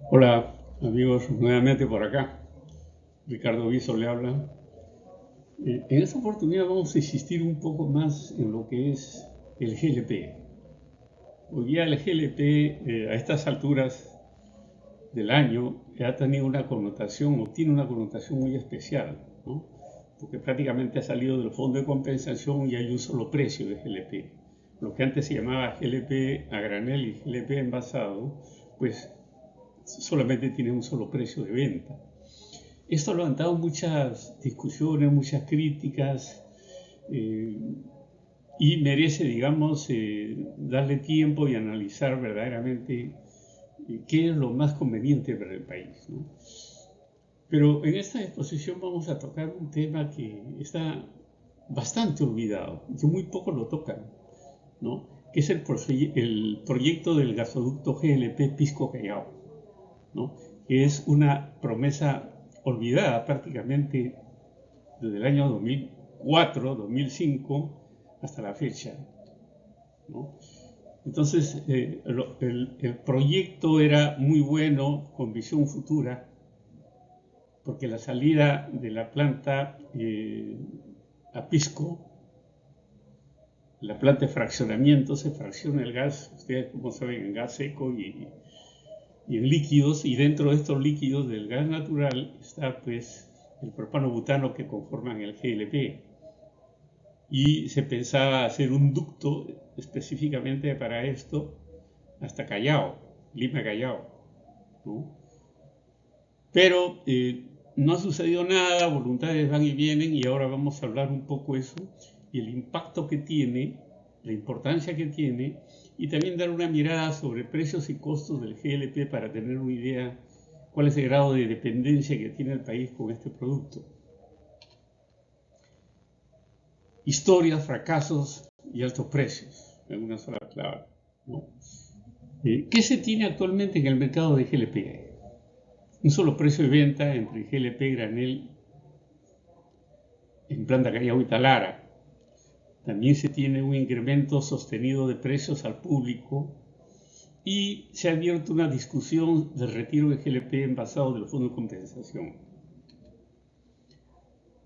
Hola amigos, nuevamente por acá. Ricardo Viso le habla. En esta oportunidad vamos a insistir un poco más en lo que es el GLP. Hoy día el GLP a estas alturas del año ha tenido una connotación o tiene una connotación muy especial, ¿no? Porque prácticamente ha salido del fondo de compensación y hay un solo precio de GLP. Lo que antes se llamaba GLP a granel y GLP envasado, pues solamente tiene un solo precio de venta. Esto ha levantado muchas discusiones, muchas críticas eh, y merece, digamos, darle tiempo y analizar verdaderamente qué es lo más conveniente para el país, ¿no? Pero en esta exposición vamos a tocar un tema que está bastante olvidado, que muy poco lo tocan, ¿no? Que es el proyecto del gasoducto GLP Pisco-Callao, ¿no? Que es una promesa olvidada prácticamente desde el año 2004, 2005 hasta la fecha, ¿no? Entonces, el proyecto era muy bueno, con visión futura, porque la salida de la planta a Pisco, la planta de fraccionamiento, se fracciona el gas, ustedes como saben, en gas seco y en líquidos, y dentro de estos líquidos del gas natural está pues el propano-butano que conforman el GLP. Y se pensaba hacer un ducto específicamente para esto hasta Callao, Lima Callao, ¿no? Pero no ha sucedido nada, voluntades van y vienen y ahora vamos a hablar un poco eso y el impacto que tiene, la importancia que tiene y también dar una mirada sobre precios y costos del GLP para tener una idea cuál es el grado de dependencia que tiene el país con este producto. Historias, fracasos y altos precios, en una sola palabra, ¿no? ¿Qué se tiene actualmente en el mercado de GLP? Un solo precio de venta entre GLP granel en planta Callao y Talara. También se tiene un incremento sostenido de precios al público y se ha abierto una discusión del retiro de GLP envasado del fondo de compensación.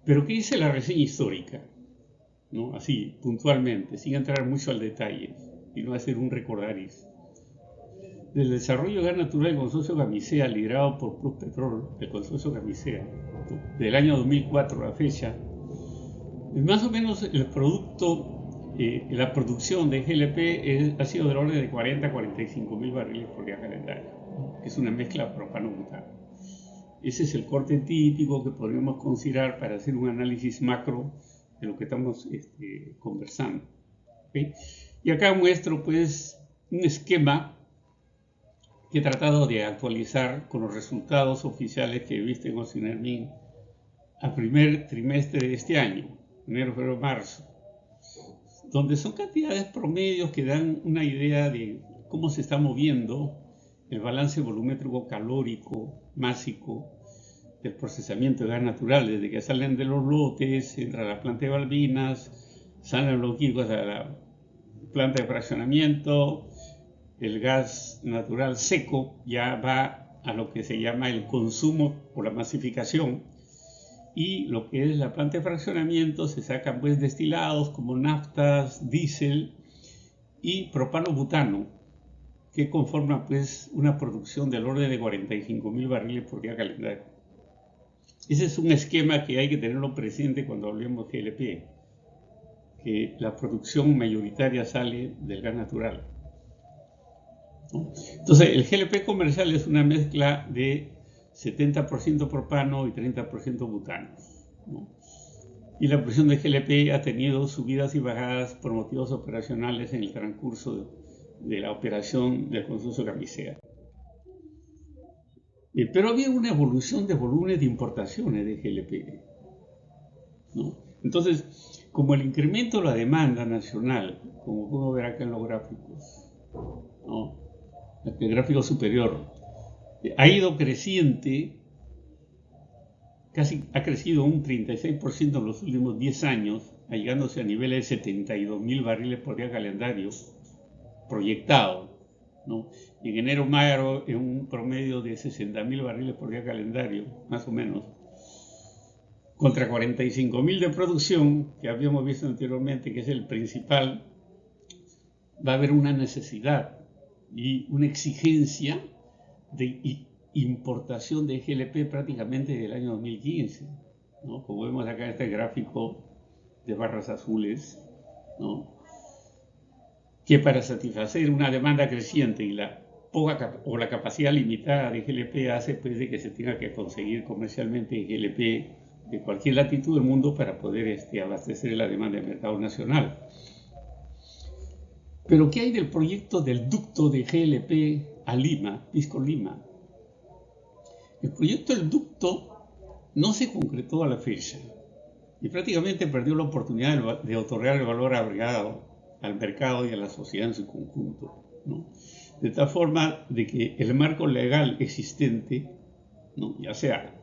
Pero ¿qué dice la reseña histórica? ¿No? Así, puntualmente, sin entrar mucho al detalle, y no hacer un recordaris. Del desarrollo de gas natural del consorcio Camisea, liderado por Pluspetrol, el consorcio Camisea, del año 2004 a la fecha, más o menos el producto, la producción de GLP ha sido del orden de 40 a 45 mil barriles por día calendario, que es una mezcla propano-butano. Ese es el corte típico que podríamos considerar para hacer un análisis macro de lo que estamos conversando, ¿okay? Y acá muestro pues un esquema que he tratado de actualizar con los resultados oficiales que viste en Ocinermin al primer trimestre de este año, enero, febrero, marzo, donde son cantidades promedios que dan una idea de cómo se está moviendo el balance volumétrico calórico másico del procesamiento de gas natural, desde que salen de los lotes, entra a la planta de Balvinas, salen los químicos a la planta de fraccionamiento, el gas natural seco ya va a lo que se llama el consumo o la masificación, y lo que es la planta de fraccionamiento se sacan pues destilados como naftas, diésel y propano-butano, que conforma pues una producción del orden de 45 mil barriles por día calendario. Ese es un esquema que hay que tenerlo presente cuando hablemos de GLP, que la producción mayoritaria sale del gas natural, ¿no? Entonces, el GLP comercial es una mezcla de 70% propano y 30% butano, ¿no? Y la producción de GLP ha tenido subidas y bajadas por motivos operacionales en el transcurso de la operación del consorcio Camisea. Pero había una evolución de volúmenes de importaciones de GLP, ¿no? Entonces, como el incremento de la demanda nacional, como puedo ver acá en los gráficos, ¿no? El gráfico superior, ha ido creciente, casi ha crecido un 36% en los últimos 10 años, llegándose a niveles de 72 mil barriles por día calendario proyectado. ¿no? Y en enero-mayo, en un promedio de 60.000 barriles por día calendario, más o menos, contra 45.000 de producción, que habíamos visto anteriormente, que es el principal, va a haber una necesidad y una exigencia de importación de GLP prácticamente desde el año 2015, ¿no? Como vemos acá en este gráfico de barras azules, ¿no? Que para satisfacer una demanda creciente y la la capacidad limitada de GLP hace pues de que se tenga que conseguir comercialmente GLP de cualquier latitud del mundo para poder abastecer la demanda del mercado nacional. Pero ¿qué hay del proyecto del ducto de GLP a Lima, Pisco-Lima? El proyecto del ducto no se concretó a la fecha y prácticamente perdió la oportunidad de otorgar el valor agregado al mercado y a la sociedad en su conjunto, ¿no? De tal forma de que el marco legal existente, ¿no? Ya sea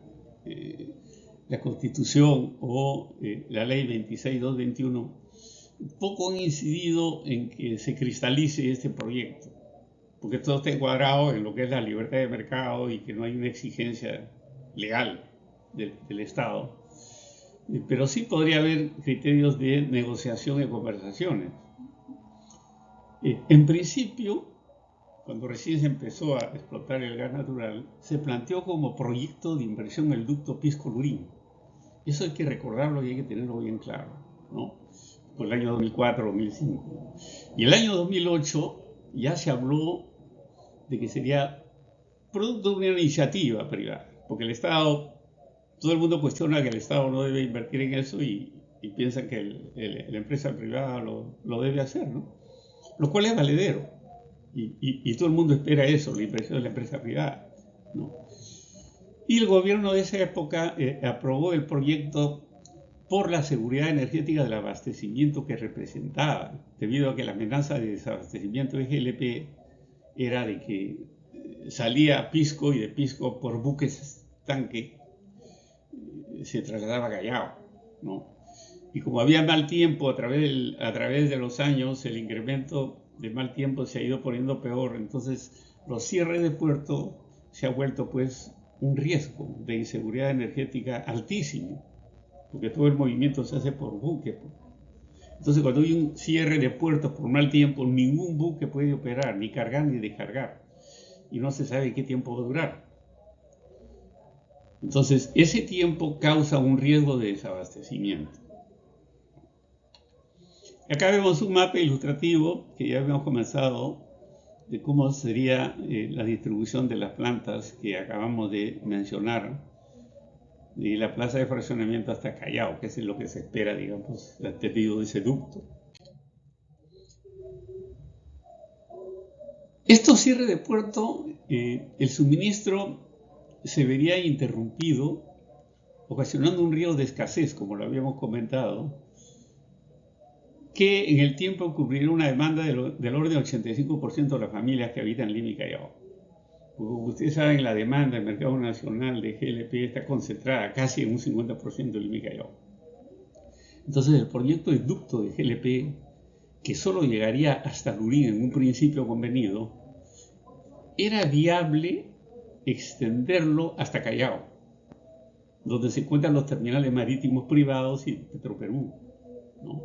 la Constitución o la Ley 26.221, poco han incidido en que se cristalice este proyecto, porque todo está encuadrado en lo que es la libertad de mercado y que no hay una exigencia legal del Estado. Pero sí podría haber criterios de negociación y conversaciones. En principio, cuando recién se empezó a explotar el gas natural, se planteó como proyecto de inversión el ducto Pisco-Lurín. Eso hay que recordarlo y hay que tenerlo bien claro, ¿no? Por el año 2004-2005. Y el año 2008 ya se habló de que sería producto de una iniciativa privada, porque el Estado, todo el mundo cuestiona que el Estado no debe invertir en eso y piensa que la empresa privada lo debe hacer, ¿no? Lo cual es valedero. Y todo el mundo espera eso, la inversión de la empresa privada, ¿no? Y el gobierno de esa época aprobó el proyecto por la seguridad energética del abastecimiento que representaba, debido a que la amenaza de desabastecimiento de GLP era de que salía Pisco y de Pisco por buques tanque se trasladaba a Callao, ¿no? Y como había mal tiempo a través de los años, el incremento de mal tiempo se ha ido poniendo peor, entonces los cierres de puerto se ha vuelto pues un riesgo de inseguridad energética altísimo, porque todo el movimiento se hace por buque. Entonces cuando hay un cierre de puertos por mal tiempo, ningún buque puede operar, ni cargar ni descargar, y no se sabe qué tiempo va a durar. Entonces ese tiempo causa un riesgo de desabastecimiento. Acá vemos un mapa ilustrativo que ya habíamos comenzado de cómo sería la distribución de las plantas que acabamos de mencionar, de la plaza de fraccionamiento hasta Callao, que es lo que se espera, digamos, el tendido de ese ducto. Estos cierres de puerto, el suministro se vería interrumpido, ocasionando un riesgo de escasez, como lo habíamos comentado, que en el tiempo cubriría una demanda del orden del 85% de las familias que habitan Lima y Callao. Como ustedes saben, la demanda del mercado nacional de GLP está concentrada casi en un 50% de Lima y Callao. Entonces, el proyecto de ducto de GLP, que solo llegaría hasta Lurín en un principio convenido, era viable extenderlo hasta Callao, donde se encuentran los terminales marítimos privados y Petroperú, ¿no?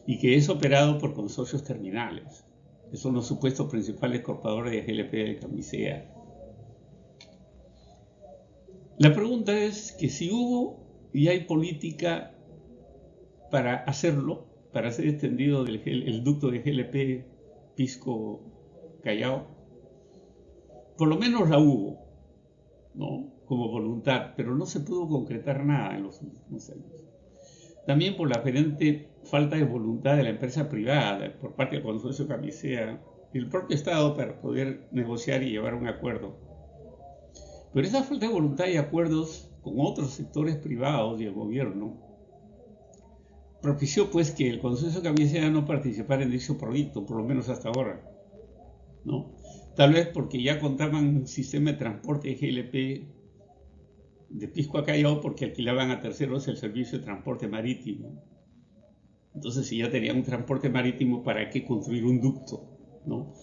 Y que es operado por consorcios terminales, que son los supuestos principales compradores de GLP de Camisea. La pregunta es que si hubo y hay política para hacerlo, para hacer extendido el ducto de GLP Pisco-Callao, por lo menos la hubo, ¿no? Como voluntad, pero no se pudo concretar nada en los últimos años. También por la aparente falta de voluntad de la empresa privada, por parte del consorcio Camisea y el propio Estado para poder negociar y llevar un acuerdo. Pero esa falta de voluntad y acuerdos con otros sectores privados y el gobierno propició pues que el consorcio Camisea no participara en dicho proyecto, por lo menos hasta ahora, ¿no? Tal vez porque ya contaban un sistema de transporte de GLP de Pisco a Callao porque alquilaban a terceros el servicio de transporte marítimo. Entonces, si ya tenían un transporte marítimo, ¿para qué construir un ducto, ¿no?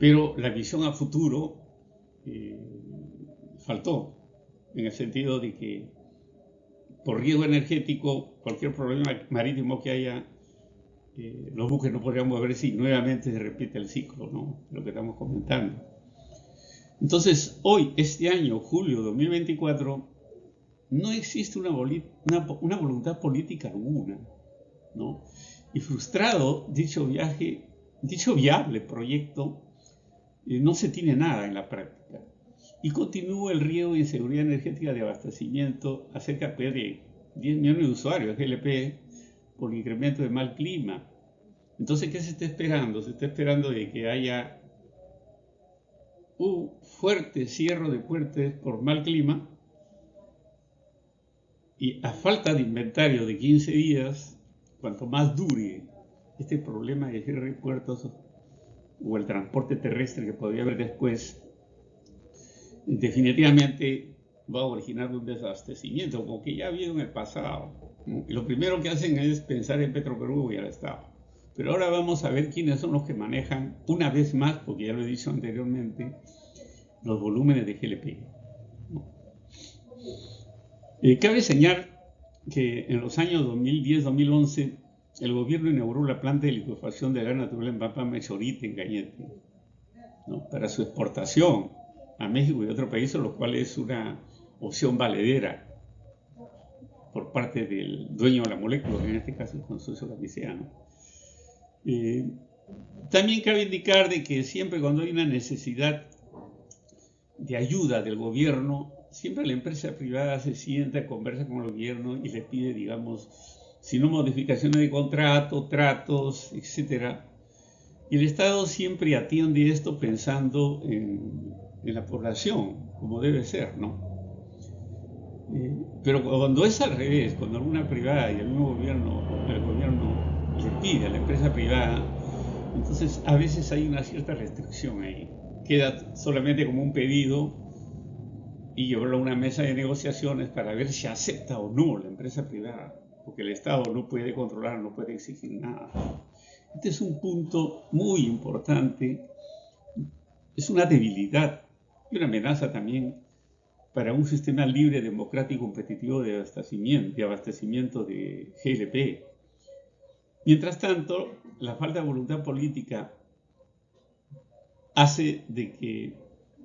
pero la visión a futuro faltó, en el sentido de que por riesgo energético, cualquier problema marítimo que haya, los buques no podrían moverse y nuevamente se repite el ciclo, ¿no? Lo que estamos comentando. Entonces, hoy, este año, julio 2024, no existe una voluntad política alguna, ¿no? Y frustrado dicho viable proyecto, no se tiene nada en la práctica. Y continúa el riesgo de inseguridad energética de abastecimiento a cerca de 10 millones de usuarios, GLP, por incremento de mal clima. Entonces, ¿qué se está esperando? Se está esperando de que haya un fuerte cierre de puertos por mal clima y a falta de inventario de 15 días, cuanto más dure este problema de cierre de puertos o el transporte terrestre que podría haber después, definitivamente va a originar un desabastecimiento, como que ya ha habido en el pasado. Y lo primero que hacen es pensar en Petroperú y al Estado. Pero ahora vamos a ver quiénes son los que manejan, una vez más, porque ya lo he dicho anteriormente, los volúmenes de GLP. Cabe señalar que en los años 2010-2011 el gobierno inauguró la planta de licuefacción de gas natural en Pampa Mechorite, en Cañete, ¿no? Para su exportación a México y otros países, lo cual es una opción valedera por parte del dueño de la molécula, en este caso el consorcio Camisea. También cabe indicar de que siempre cuando hay una necesidad de ayuda del gobierno, siempre la empresa privada se sienta, conversa con el gobierno y le pide, digamos, si no modificaciones de contrato, tratos, etc. Y el Estado siempre atiende esto pensando en la población, como debe ser, ¿no? Pero cuando es al revés, cuando alguna privada y el gobierno le pide a la empresa privada, entonces a veces hay una cierta restricción ahí. Queda solamente como un pedido y llevarlo a una mesa de negociaciones para ver si acepta o no la empresa privada, porque el Estado no puede controlar, no puede exigir nada. Este es un punto muy importante, es una debilidad y una amenaza también para un sistema libre, democrático y competitivo de abastecimiento de GLP. Mientras tanto, la falta de voluntad política hace de que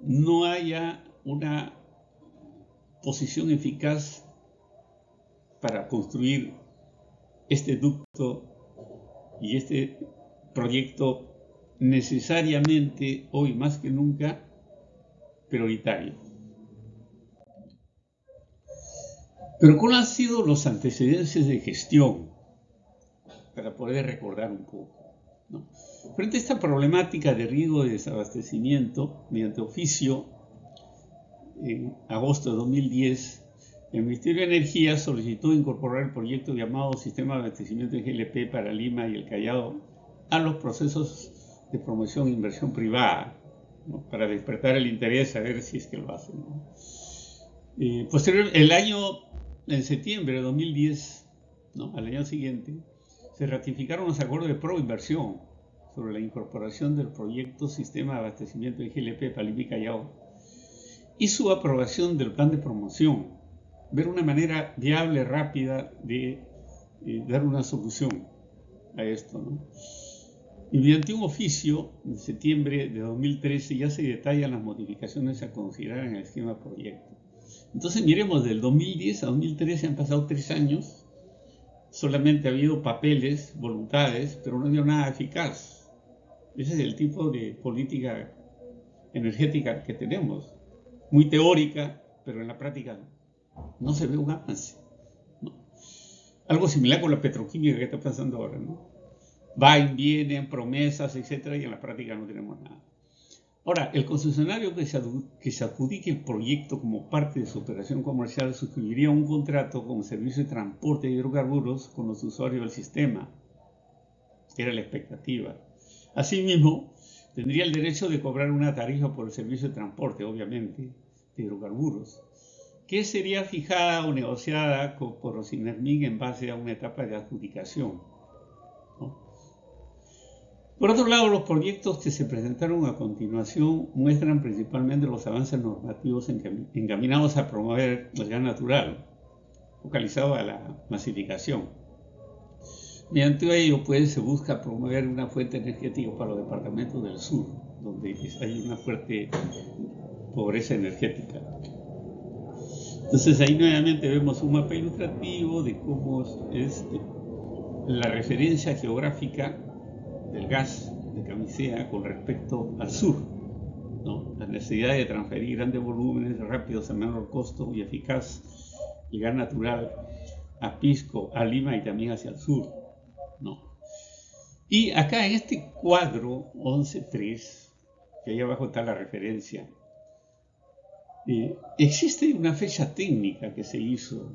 no haya una posición eficaz para construir este ducto y este proyecto necesariamente, hoy más que nunca, prioritario. Pero ¿cuáles han sido los antecedentes de gestión? Para poder recordar un poco, ¿no? Frente a esta problemática de riesgo de desabastecimiento, mediante oficio, en agosto de 2010, el Ministerio de Energía solicitó incorporar el proyecto llamado Sistema de Abastecimiento de GLP para Lima y el Callao a los procesos de promoción e inversión privada, ¿no? Para despertar el interés, a ver si es que lo hacen, ¿no? En septiembre de 2010, ¿no? Al año siguiente, se ratificaron los acuerdos de pro-inversión sobre la incorporación del proyecto Sistema de Abastecimiento de GLP para Lima y Callao y su aprobación del plan de promoción, ver una manera viable, rápida de dar una solución a esto, ¿no? Y mediante un oficio de septiembre de 2013 ya se detallan las modificaciones a considerar en el esquema proyecto. Entonces miremos, del 2010 a 2013 han pasado 3 años, solamente ha habido papeles, voluntades, pero no ha habido nada eficaz. Ese es el tipo de política energética que tenemos, muy teórica, pero en la práctica no se ve un avance, ¿no? Algo similar con la petroquímica que está pasando ahora, ¿no? Vienen promesas, etcétera, y en la práctica no tenemos nada. Ahora, el concesionario que se adjudique el proyecto como parte de su operación comercial suscribiría un contrato con servicio de transporte de hidrocarburos con los usuarios del sistema, que era la expectativa. Asimismo, tendría el derecho de cobrar una tarifa por el servicio de transporte, obviamente, de hidrocarburos, que sería fijada o negociada por Rosinermin en base a una etapa de adjudicación, ¿no? Por otro lado, los proyectos que se presentaron a continuación muestran principalmente los avances normativos encaminados a promover el gas natural, focalizado a la masificación. Mediante ello, pues, se busca promover una fuente energética para los departamentos del sur, donde hay una fuerte pobreza energética. Entonces ahí nuevamente vemos un mapa ilustrativo de cómo es la referencia geográfica del gas de camisea con respecto al sur, ¿no? La necesidad de transferir grandes volúmenes rápidos a menor costo y eficaz el gas natural a Pisco, a Lima y también hacia el sur, ¿no? Y acá en este cuadro 11.3, que ahí abajo está la referencia, existe una fecha técnica que se hizo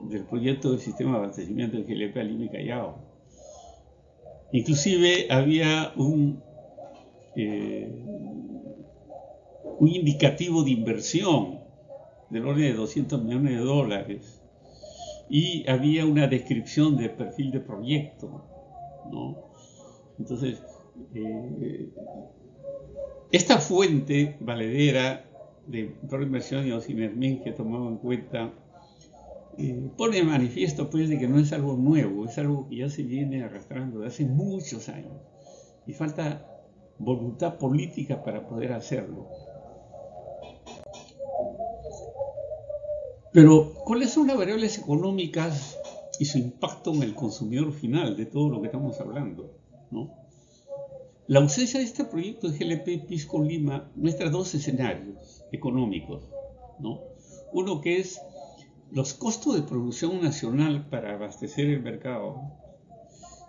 del proyecto del sistema de abastecimiento de GLP a Lima y Callao. Inclusive había un indicativo de inversión del orden de $200 millones y había una descripción de perfil de proyecto, ¿no? Entonces, esta fuente valedera de inversión y Ocinermin que tomaba en cuenta pone de manifiesto, pues, de que no es algo nuevo, es algo que ya se viene arrastrando de hace muchos años y falta voluntad política para poder hacerlo. Pero, ¿cuáles son las variables económicas y su impacto en el consumidor final de todo lo que estamos hablando, ¿no? La ausencia de este proyecto de GLP Pisco Lima muestra dos escenarios económicos, ¿no? Uno que es los costos de producción nacional para abastecer el mercado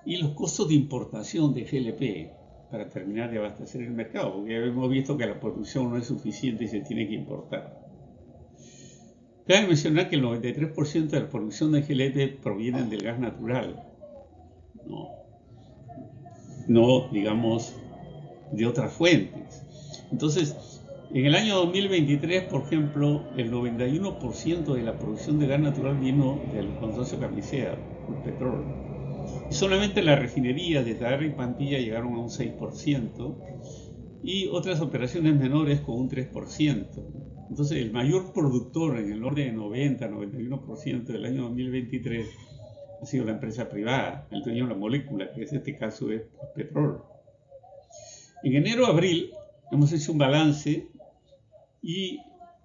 y los costos de importación de GLP para terminar de abastecer el mercado, porque ya hemos visto que la producción no es suficiente y se tiene que importar. Cabe mencionar que el 93% de la producción de GLP proviene del gas natural, no digamos de otras fuentes. Entonces, en el año 2023, por ejemplo, el 91% de la producción de gas natural vino del consorcio Camisea, el petróleo. Y solamente las refinerías de Tarare y Pampilla llegaron a un 6% y otras operaciones menores con un 3%. Entonces, el mayor productor en el orden de 90-91% del año 2023 ha sido la empresa privada, el dueño de la molécula, que en este caso es petróleo. En enero-abril hemos hecho un balance y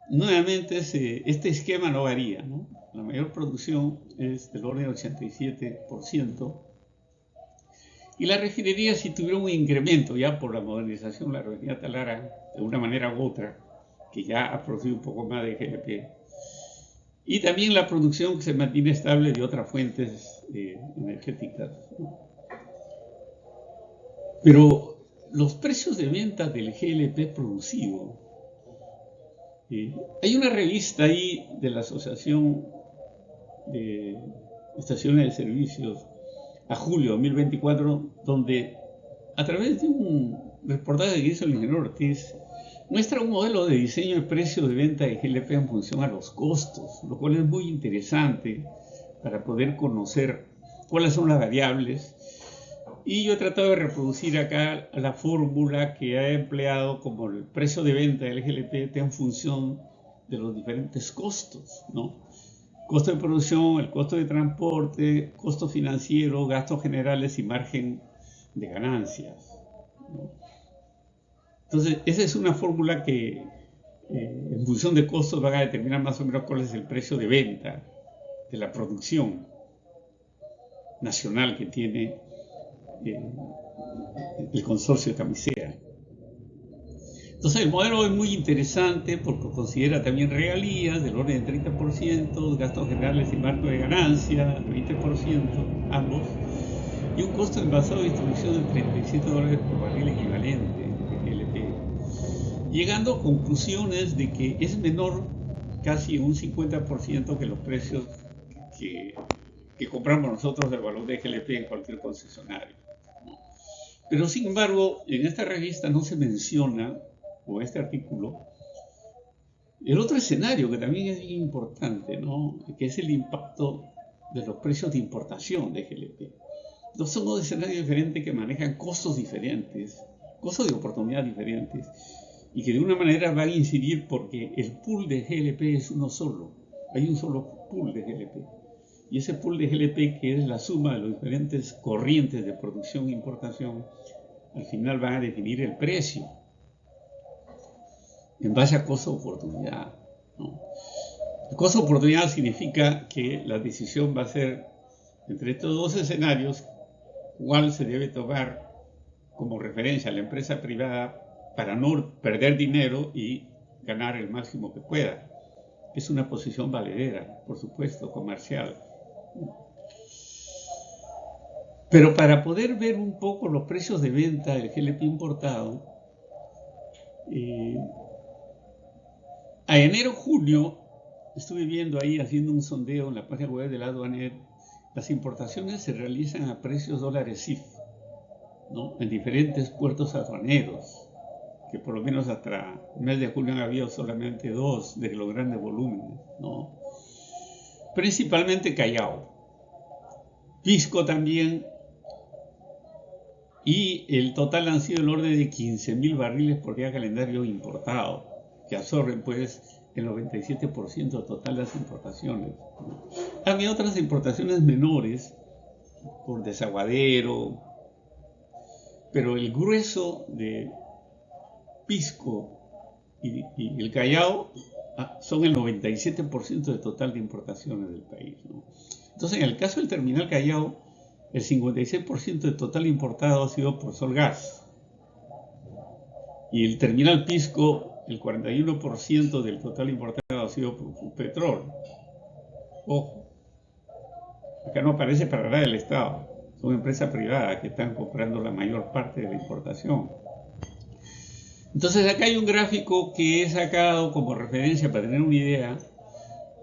nuevamente este esquema no varía, ¿no? La mayor producción es del orden del 87% y las refinerías sí tuvieron un incremento ya por la modernización de la refinería Talara de una manera u otra, que ya ha producido un poco más de GLP. Y también la producción que se mantiene estable de otras fuentes energéticas, ¿no? Pero los precios de venta del GLP producido, hay una revista ahí de la Asociación de Estaciones de Servicios a julio de 2024, donde a través de un reportaje que hizo el ingeniero Ortiz, muestra un modelo de diseño de precio de venta de GLP en función a los costos, lo cual es muy interesante para poder conocer cuáles son las variables. Y yo he tratado de reproducir acá la fórmula que ha empleado como el precio de venta del GLP en función de los diferentes costos, ¿no? Costo de producción, el costo de transporte, costo financiero, gastos generales y margen de ganancias, ¿no? Entonces, esa es una fórmula que en función de costos van a determinar más o menos cuál es el precio de venta de la producción nacional que tiene el consorcio de Camisea. Entonces el modelo es muy interesante porque considera también regalías del orden del 30%, gastos generales y marco de ganancia, 20%, ambos, y un costo de envasado de distribución de $37 por barril equivalente de GLP, llegando a conclusiones de que es menor casi un 50% que los precios que compramos nosotros del valor de GLP en cualquier concesionario. Pero sin embargo, en esta revista no se menciona, o este artículo, el otro escenario que también es importante, ¿no? Que es el impacto de los precios de importación de GLP. No son dos escenarios diferentes que manejan costos diferentes, costos de oportunidad diferentes, y que de una manera van a incidir porque el pool de GLP es uno solo. Hay un solo pool de GLP. Y ese pool de GLP, que es la suma de los diferentes corrientes de producción e importación, al final van a definir el precio en base a costo-oportunidad, ¿no? El costo-oportunidad significa que la decisión va a ser entre estos dos escenarios cuál se debe tomar como referencia a la empresa privada para no perder dinero y ganar el máximo que pueda. Es una posición valedera, por supuesto, comercial. Pero para poder ver un poco los precios de venta del GLP importado, a enero-junio estuve viendo ahí, haciendo un sondeo en la página web de la Aduanet, las importaciones se realizan a precios dólares CIF, ¿no? En diferentes puertos aduaneros, que por lo menos hasta el mes de julio han habido solamente 2 de los grandes volúmenes, ¿no? Principalmente Callao, Pisco también, y el total han sido el orden de 15.000 barriles por día calendario importado, que absorben pues el 97% total de las importaciones. Había otras importaciones menores por desaguadero, pero el grueso de Pisco y el Callao son el 97% del total de importaciones del país, ¿no? Entonces, en el caso del terminal Callao, el 56% del total importado ha sido por Solgas. Y el terminal Pisco, el 41% del total importado ha sido por petróleo. Ojo, acá no aparece para nada el Estado. Son empresas privadas que están comprando la mayor parte de la importación. Entonces acá hay un gráfico que he sacado como referencia para tener una idea,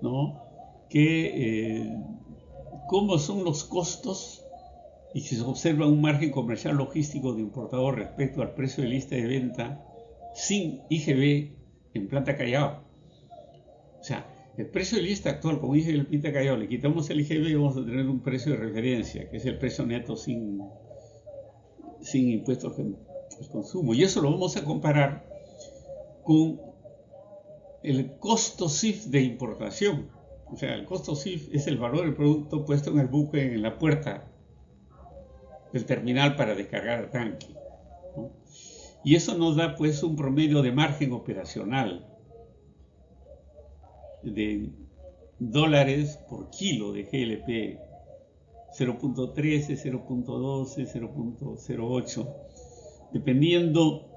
¿no? Que cómo son los costos y si se observa un margen comercial logístico de importador respecto al precio de lista de venta sin IGB en planta Callao. O sea, el precio de lista actual con IGB en planta Callao, le quitamos el IGB y vamos a tener un precio de referencia, que es el precio neto sin impuestos al consumo. Y eso lo vamos a comparar con el costo CIF de importación. O sea, el costo CIF es el valor del producto puesto en el buque en la puerta del terminal para descargar el tanque, ¿no? Y eso nos da pues un promedio de margen operacional de dólares por kilo de GLP, 0.13, 0.12, 0.08, dependiendo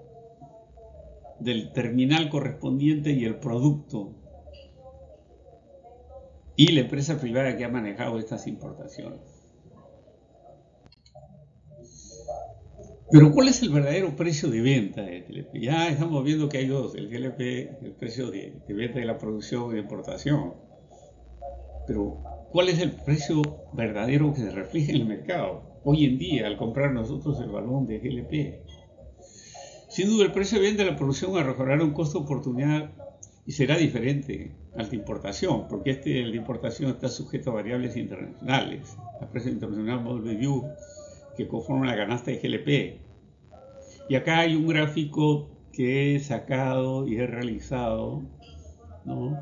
del terminal correspondiente y el producto y la empresa privada que ha manejado estas importaciones. Pero ¿cuál es el verdadero precio de venta de GLP? Ya estamos viendo que hay dos, el GLP, el precio de venta de la producción y de importación. Pero ¿cuál es el precio verdadero que se refleja en el mercado hoy en día al comprar nosotros el balón de GLP? Sin duda el precio de venta de la producción arrojará un costo de oportunidad y será diferente al de importación, porque el de importación está sujeto a variables internacionales, la precio internacional Model Review, que conforman la canasta de GLP. Y acá hay un gráfico que he sacado y he realizado, ¿no?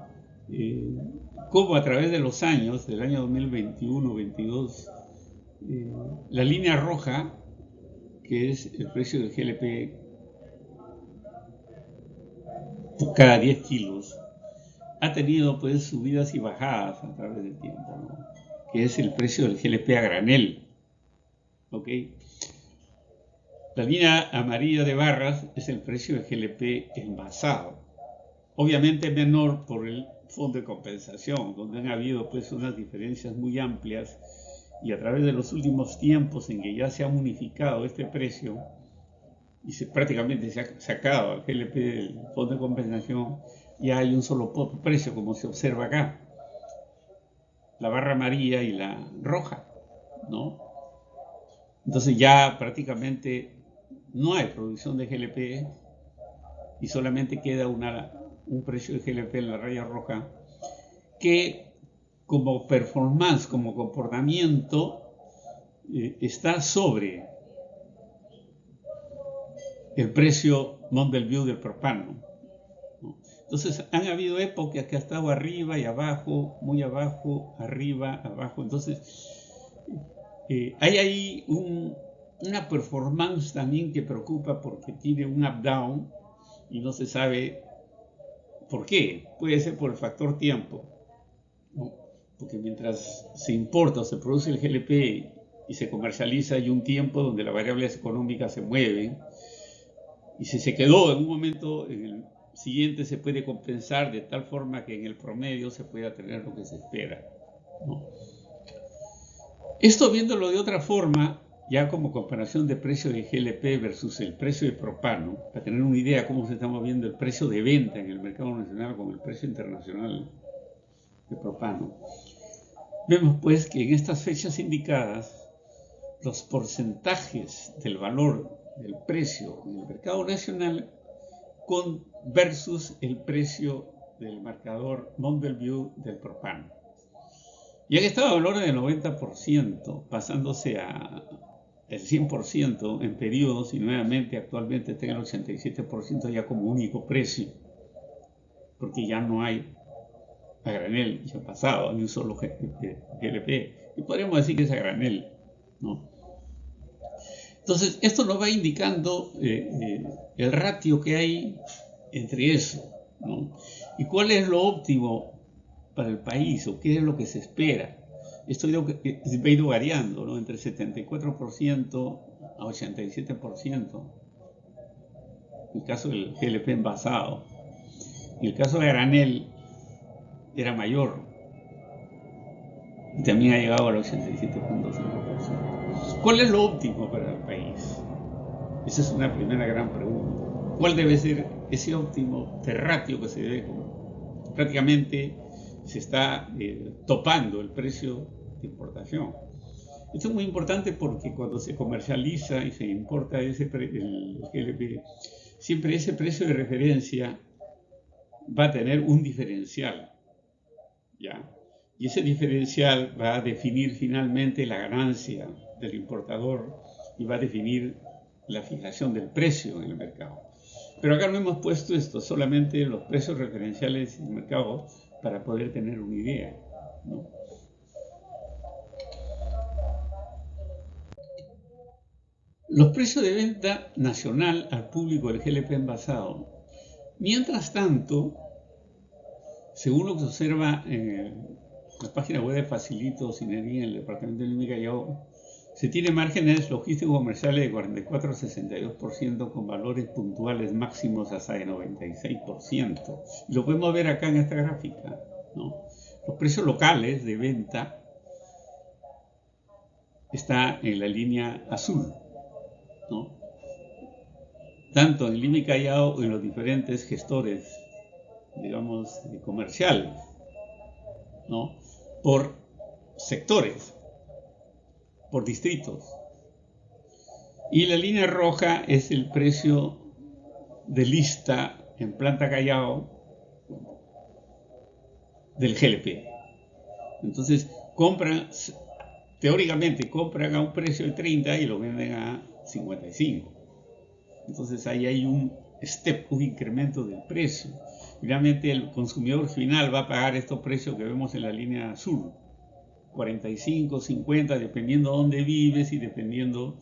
Como a través de los años, del año 2021-22, la línea roja, que es el precio del GLP por cada 10 kilos, ha tenido pues subidas y bajadas a través del tiempo, ¿no? Que es el precio del GLP a granel, ¿ok? La línea amarilla de barras es el precio del GLP envasado, obviamente menor por el fondo de compensación, donde han habido pues unas diferencias muy amplias, y a través de los últimos tiempos en que ya se ha unificado este precio y prácticamente se ha sacado al GLP del fondo de compensación, ya hay un solo precio, como se observa acá, la barra amarilla y la roja, ¿no? Entonces ya prácticamente no hay producción de GLP y solamente queda un precio de GLP en la raya roja que como performance, como comportamiento, está sobre el precio Mont Belvieu del propano, ¿no? Entonces han habido épocas que ha estado arriba y abajo, muy abajo, arriba, abajo. Entonces hay ahí una performance también que preocupa porque tiene un up-down y no se sabe por qué. Puede ser por el factor tiempo, ¿no? Porque mientras se importa o se produce el GLP y se comercializa, hay un tiempo donde las variables económicas se mueven, y si se quedó en un momento, en el siguiente se puede compensar de tal forma que en el promedio se pueda tener lo que se espera, ¿no? Esto, viéndolo de otra forma, ya como comparación de precio de GLP versus el precio de propano, para tener una idea de cómo se está moviendo el precio de venta en el mercado nacional con el precio internacional de propano, vemos pues que en estas fechas indicadas los porcentajes del valor del precio en el mercado nacional versus el precio del marcador Mont Belvieu del propano. Y han estado a valor del 90%, pasándose a el 100% en periodos, y nuevamente actualmente está en el 87% ya como único precio, porque ya no hay a granel, ya ha pasado, ni un solo GLP, y podríamos decir que es a granel, ¿no? Entonces, esto nos va indicando el ratio que hay entre eso, ¿no? Y cuál es lo óptimo para el país, o qué es lo que se espera. Esto ha ido variando, ¿no? Entre 74% a 87%, el caso del GLP envasado. En el caso de granel era mayor, y también ha llegado al 87.5%. ¿Cuál es lo óptimo para el país? Esa es una primera gran pregunta. ¿Cuál debe ser ese óptimo terratio que se debe comer? Prácticamente se está topando el precio de importación. Esto es muy importante porque cuando se comercializa y se importa el GLP, siempre ese precio de referencia va a tener un diferencial, ¿ya? Y ese diferencial va a definir finalmente la ganancia del importador y va a definir la fijación del precio en el mercado. Pero acá no hemos puesto esto, solamente los precios referenciales en el mercado para poder tener una idea, ¿no? Los precios de venta nacional al público del GLP envasado. Mientras tanto, según lo que se observa en la página web de Facilito Cinería en el departamento de Lima y Callao, se tiene márgenes logísticos comerciales de 44 a 62% con valores puntuales máximos hasta de 96%. Y lo podemos ver acá en esta gráfica, ¿no? Los precios locales de venta están en la línea azul, ¿no? Tanto en Lima y Callao, en los diferentes gestores, digamos, comerciales, ¿no? Por sectores, por distritos. Y la línea roja es el precio de lista en planta Callao del GLP. Entonces, teóricamente compran a un precio de 30 y lo venden a 55. Entonces ahí hay un incremento del precio. Finalmente el consumidor final va a pagar estos precios que vemos en la línea azul, 45, 50, dependiendo de dónde vives y dependiendo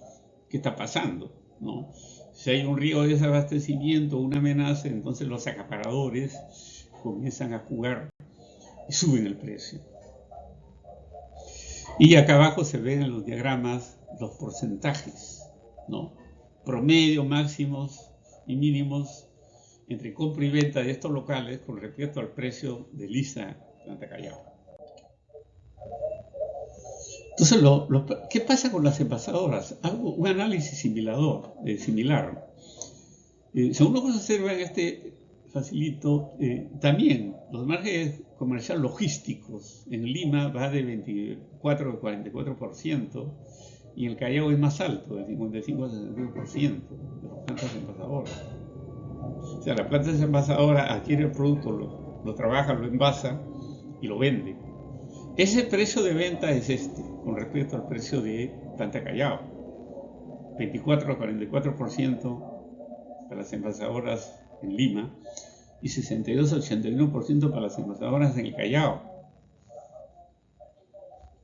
qué está pasando, ¿no? Si hay un riesgo de desabastecimiento, una amenaza, entonces los acaparadores comienzan a jugar y suben el precio. Y acá abajo se ven en los diagramas los porcentajes, ¿no? Promedio, máximos y mínimos entre compra y venta de estos locales con respecto al precio de lista Planta Callao. Entonces, ¿qué pasa con las envasadoras? Un análisis similar. Según lo que se observa en este facilito, también los márgenes comerciales logísticos en Lima va de 24 a 44%, y en el Callao es más alto, de 55 a 61% de las plantas envasadoras. O sea, la planta envasadora adquiere el producto, lo trabaja, lo envasa y lo vende. Ese precio de venta es con respecto al precio de planta Callao, 24 a 44% para las envasadoras en Lima y 62 a 81% para las envasadoras en el Callao.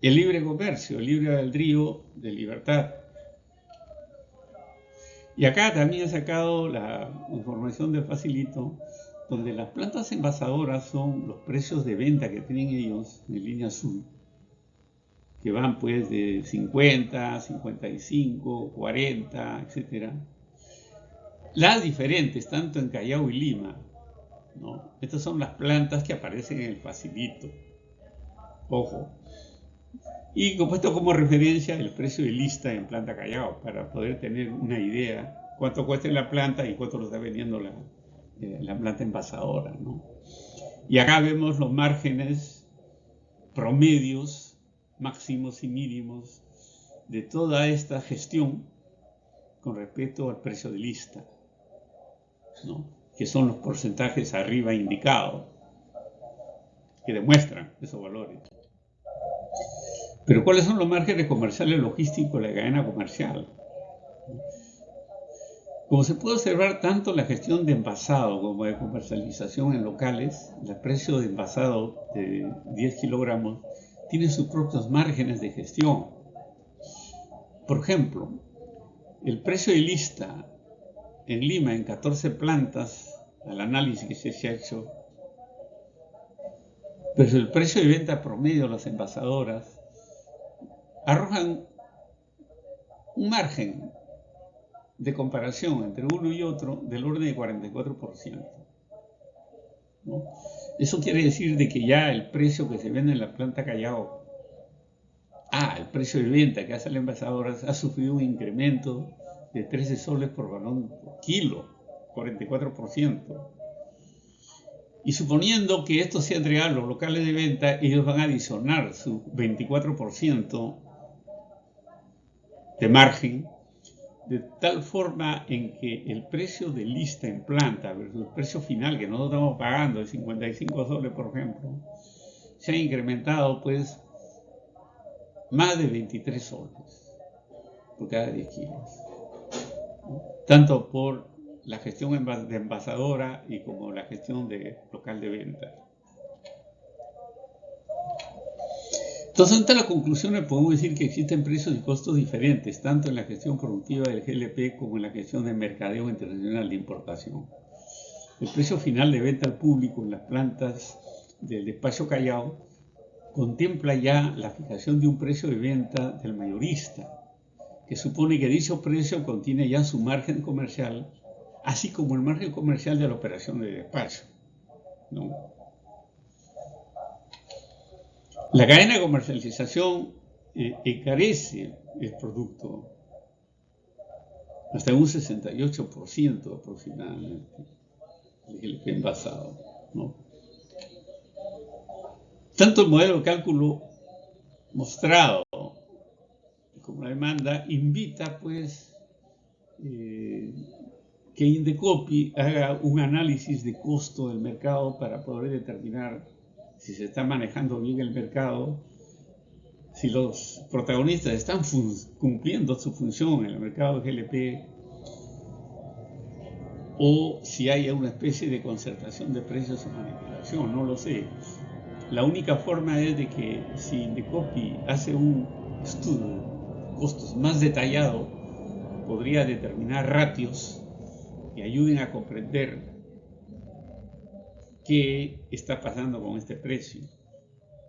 El libre comercio, el libre albedrío de libertad. Y acá también he sacado la información del Facilito, donde las plantas envasadoras son los precios de venta que tienen ellos en línea azul, que van pues de 50, 55, 40, etc. Las diferentes, tanto en Callao y Lima, ¿no? Estas son las plantas que aparecen en el Facilito. Ojo. Y puesto como referencia el precio de lista en planta Callao, para poder tener una idea cuánto cuesta la planta y cuánto lo está vendiendo la planta envasadora, ¿no? Y acá vemos los márgenes promedios, máximos y mínimos de toda esta gestión con respecto al precio de lista, ¿no? Que son los porcentajes arriba indicados, que demuestran esos valores. Pero ¿cuáles son los márgenes comerciales logísticos de la cadena comercial? Como se puede observar, tanto la gestión de envasado como de comercialización en locales, el precio de envasado de 10 kilogramos tiene sus propios márgenes de gestión. Por ejemplo, el precio de lista en Lima en 14 plantas, al análisis que se ha hecho, pero el precio de venta promedio de las envasadoras arrojan un margen de comparación entre uno y otro del orden de 44%, ¿no? Eso quiere decir de que ya el precio que se vende en la planta Callao, el precio de venta que hace la envasadora ha sufrido un incremento de 13 soles por galón por kilo, 44%. Y suponiendo que esto sea entregado a los locales de venta, ellos van a adicionar su 24% de margen, de tal forma en que el precio de lista en planta versus el precio final que nosotros estamos pagando de 55 soles, por ejemplo, se ha incrementado pues más de 23 soles por cada 10 kilos, ¿no? Tanto por la gestión de envasadora y como la gestión de local de venta. Entonces, ante las conclusiones podemos decir que existen precios y costos diferentes, tanto en la gestión productiva del GLP como en la gestión de mercadeo internacional de importación. El precio final de venta al público en las plantas del despacho Callao contempla ya la fijación de un precio de venta del mayorista, que supone que dicho precio contiene ya su margen comercial, así como el margen comercial de la operación de despacho, ¿no? La cadena de comercialización encarece el producto hasta un 68% aproximadamente del envasado, ¿no? Tanto el modelo de cálculo mostrado como la demanda invita pues que Indecopi haga un análisis de costo del mercado para poder determinar si se está manejando bien el mercado, si los protagonistas están cumpliendo su función en el mercado de GLP, o si hay una especie de concertación de precios o manipulación, no lo sé. La única forma es de que si Indecopi hace un estudio de costos más detallado, podría determinar ratios que ayuden a comprender qué está pasando con este precio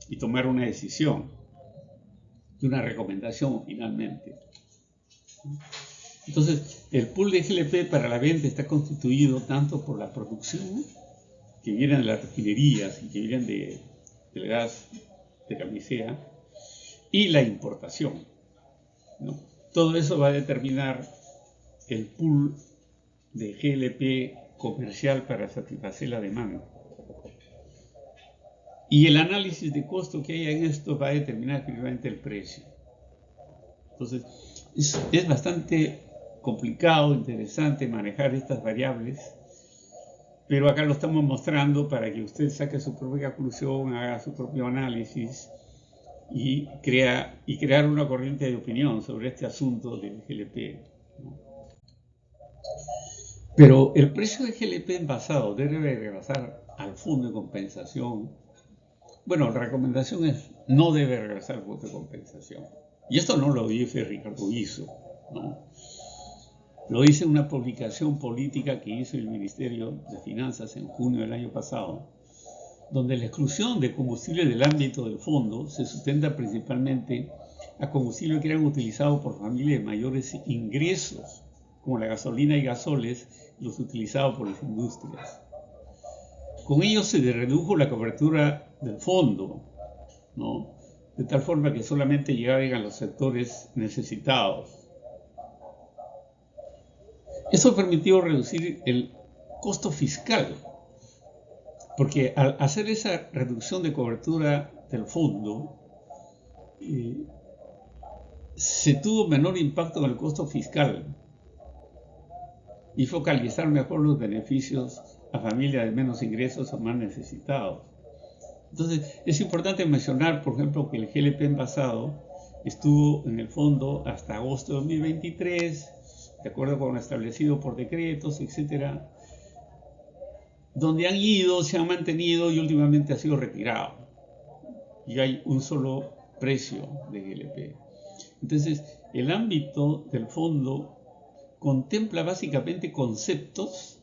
y tomar una decisión y una recomendación finalmente. Entonces, el pool de GLP para la venta está constituido tanto por la producción, que viene de las refinerías y que vienen del gas de camisea, y la importación, ¿no? Todo eso va a determinar el pool de GLP comercial para satisfacer la demanda. Y el análisis de costo que haya en esto va a determinar finalmente el precio. Entonces, es bastante complicado, interesante manejar estas variables, pero acá lo estamos mostrando para que usted saque su propia conclusión, haga su propio análisis y crear una corriente de opinión sobre este asunto del GLP, ¿no? Pero el precio del GLP envasado debe regresar al fondo de compensación. Bueno, la recomendación es no debe regresar al fondo de compensación. Y esto no lo dice Ricardo Viso, ¿no? Lo dice una publicación política que hizo el Ministerio de Finanzas en junio del año pasado, donde la exclusión de combustible del ámbito del fondo se sustenta principalmente a combustible que eran utilizados por familias de mayores ingresos, como la gasolina y gasoles, los utilizados por las industrias. Con ello se redujo la cobertura del fondo, ¿no? De tal forma que solamente llegaban a los sectores necesitados. Eso permitió reducir el costo fiscal, porque al hacer esa reducción de cobertura del fondo, se tuvo menor impacto en el costo fiscal y focalizar mejor los beneficios a familias de menos ingresos o más necesitados. Entonces, es importante mencionar, por ejemplo, que el GLP envasado estuvo en el fondo hasta agosto de 2023, de acuerdo con lo establecido por decretos, etcétera, donde han ido, se han mantenido y últimamente ha sido retirado. Y hay un solo precio de GLP. Entonces, el ámbito del fondo contempla básicamente conceptos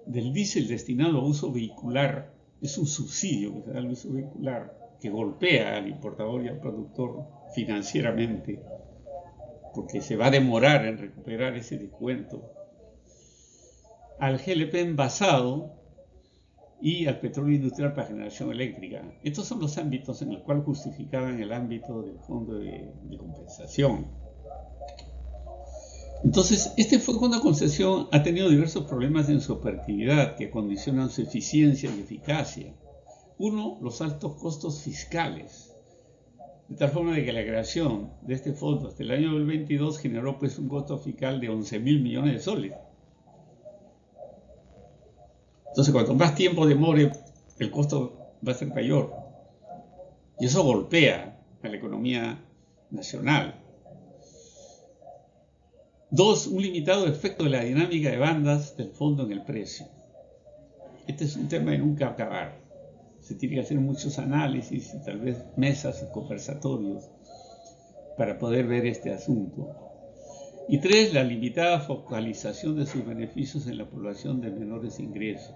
del diésel destinado a uso vehicular. Es un subsidio que se da al uso vehicular que golpea al importador y al productor financieramente, porque se va a demorar en recuperar ese descuento, al GLP envasado y al petróleo industrial para generación eléctrica. Estos son los ámbitos en los cuales justificaban el ámbito del fondo de compensación. Entonces, este fondo de concesión ha tenido diversos problemas en su operatividad que condicionan su eficiencia y eficacia. Uno, los altos costos fiscales, de tal forma de que la creación de este fondo hasta el año 2022 generó pues un costo fiscal de 11.000 millones de soles. Entonces, cuanto más tiempo demore, el costo va a ser mayor. Y eso golpea a la economía nacional. Dos, un limitado efecto de la dinámica de bandas del fondo en el precio. Este es un tema de nunca acabar. Se tiene que hacer muchos análisis y tal vez mesas y conversatorios para poder ver este asunto. Y tres, la limitada focalización de sus beneficios en la población de menores ingresos.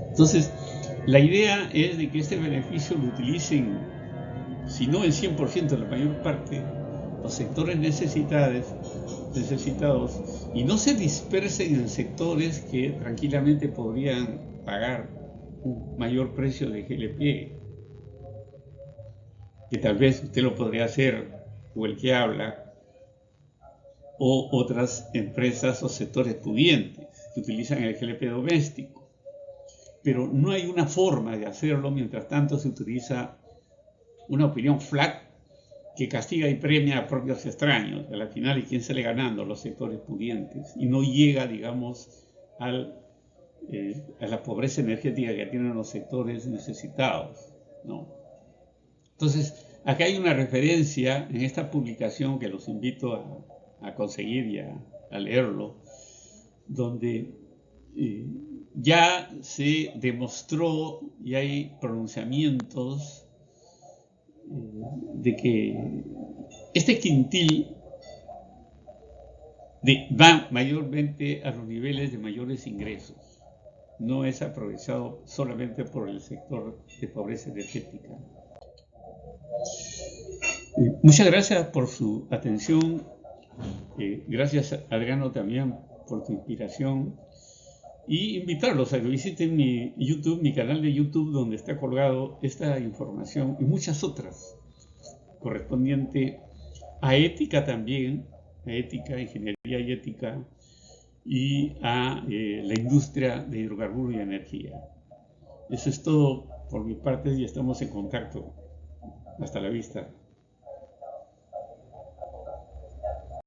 Entonces, la idea es de que este beneficio lo utilicen, si no el 100%, la mayor parte, los sectores necesitados y no se dispersen en sectores que tranquilamente podrían pagar un mayor precio de GLP, que tal vez usted lo podría hacer, o el que habla, o otras empresas o sectores pudientes que utilizan el GLP doméstico. Pero no hay una forma de hacerlo, mientras tanto se utiliza una opinión flat que castiga y premia a propios extraños. A la final, ¿y quién sale ganando? Los sectores pudientes. Y no llega, digamos, a la pobreza energética que tienen los sectores necesitados, ¿no? Entonces, acá hay una referencia en esta publicación que los invito a conseguir y a leerlo, donde ya se demostró y hay pronunciamientos de que este quintil va mayormente a los niveles de mayores ingresos, no es aprovechado solamente por el sector de pobreza energética. Muchas gracias por su atención. Gracias, Adriano, también por tu inspiración. Y invitarlos a que visiten mi canal de YouTube, donde está colgado esta información y muchas otras, correspondiente a ética también, a ética, ingeniería y ética, y a la industria de hidrocarburos y energía. Eso es todo por mi parte y estamos en contacto. Hasta la vista.